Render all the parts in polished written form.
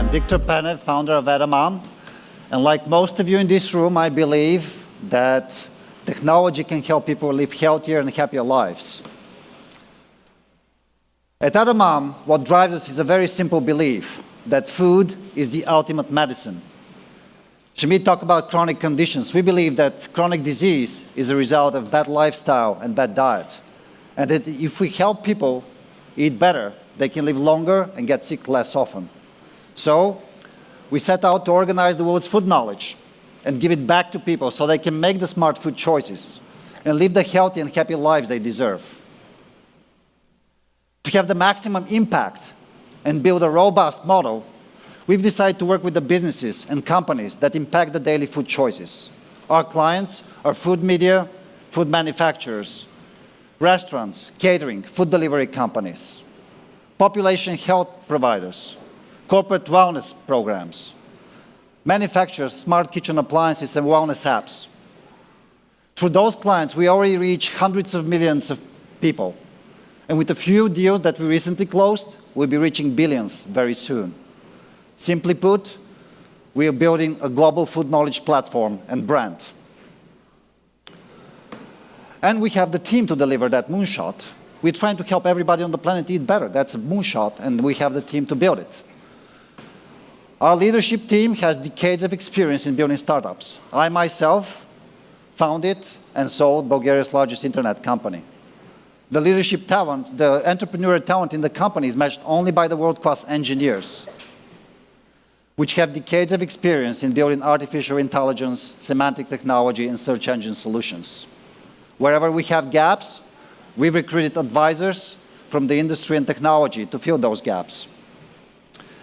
I'm Victor Penev, founder of Edamam. And like most of you in this room, I believe that technology can help people live healthier and happier lives. At Edamam, what drives us is a very simple belief that food is the ultimate medicine. Shamit talked about chronic conditions. We believe that chronic disease is a result of bad lifestyle and bad diet. And that if we help people eat better, they can live longer and get sick less often. So we set out to organize the world's food knowledge and give it back to people so they can make the smart food choices and live the healthy and happy lives they deserve. To have the maximum impact and build a robust model, we've decided to work with the businesses and companies that impact the daily food choices. Our clients are food media, food manufacturers, restaurants, catering, food delivery companies, population health providers, corporate wellness programs, manufacturers, smart kitchen appliances, and wellness apps. Through those clients, we already reach hundreds of millions of people. And with a few deals that we recently closed, we'll be reaching billions very soon. Simply put, we are building a global food knowledge platform and brand. And we have the team to deliver that moonshot. We're trying to help everybody on the planet eat better. That's a moonshot, and we have the team to build it. Our leadership team has decades of experience in building startups. I myself founded and sold Bulgaria's largest internet company. The leadership talent, the entrepreneurial talent in the company is matched only by the world-class engineers, which have decades of experience in building artificial intelligence, semantic technology, and search engine solutions. Wherever we have gaps, we've recruited advisors from the industry and technology to fill those gaps.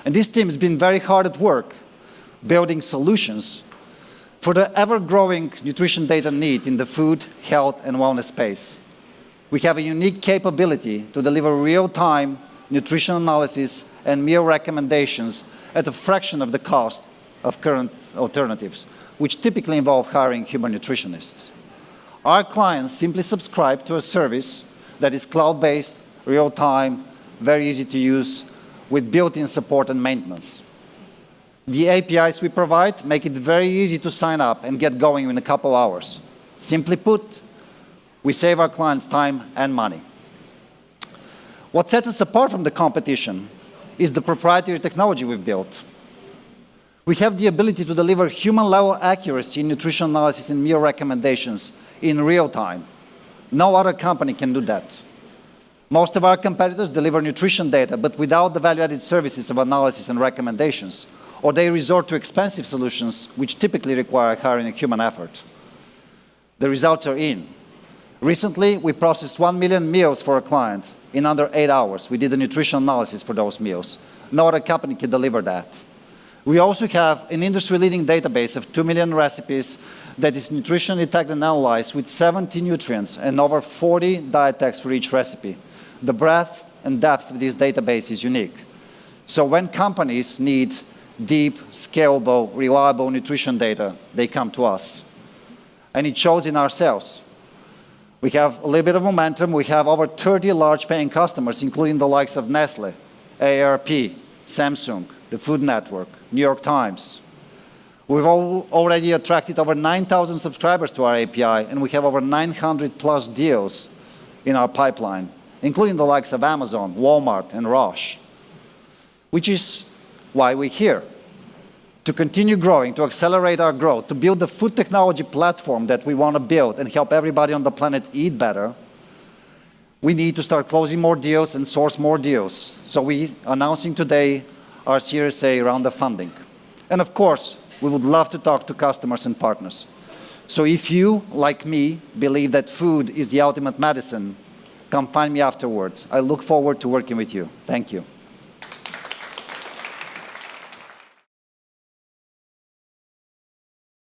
And this team has been very hard at work building solutions for the ever-growing nutrition data need in the food, health, and wellness space. We have a unique capability to deliver real-time nutrition analysis and meal recommendations at a fraction of the cost of current alternatives, which typically involve hiring human nutritionists. Our clients simply subscribe to a service that is cloud-based, real-time, very easy to use, with built-in support and maintenance. The APIs we provide make it very easy to sign up and get going in a couple hours. Simply put, we save our clients time and money. What sets us apart from the competition is the proprietary technology we've built. We have the ability to deliver human-level accuracy in nutrition analysis and meal recommendations in real time. No other company can do that. Most of our competitors deliver nutrition data, but without the value-added services of analysis and recommendations, or they resort to expensive solutions, which typically require hiring a human effort. The results are in. Recently, we processed 1 million meals for a client in under 8 hours. We did a nutrition analysis for those meals. No other company can deliver that. We also have an industry-leading database of 2 million recipes that is nutritionally tagged and analyzed with 70 nutrients and over 40 diet tags for each recipe. The breadth and depth of this database is unique. So when companies need deep, scalable, reliable nutrition data, they come to us. And it shows in our sales. We have a little bit of momentum. We have over 30 large paying customers, including the likes of Nestle, AARP, Samsung, the Food Network, New York Times. We've already attracted over 9,000 subscribers to our API, and we have over 900 plus deals in our pipeline, including the likes of Amazon, Walmart, and Roche. Which is why we're here, to continue growing, to accelerate our growth, to build the food technology platform that we want to build and help everybody on the planet eat better. We need to start closing more deals and source more deals. So we're announcing today our Series A round of funding. And of course, we would love to talk to customers and partners. So if you, like me, believe that food is the ultimate medicine, come find me afterwards. I look forward to working with you. Thank you.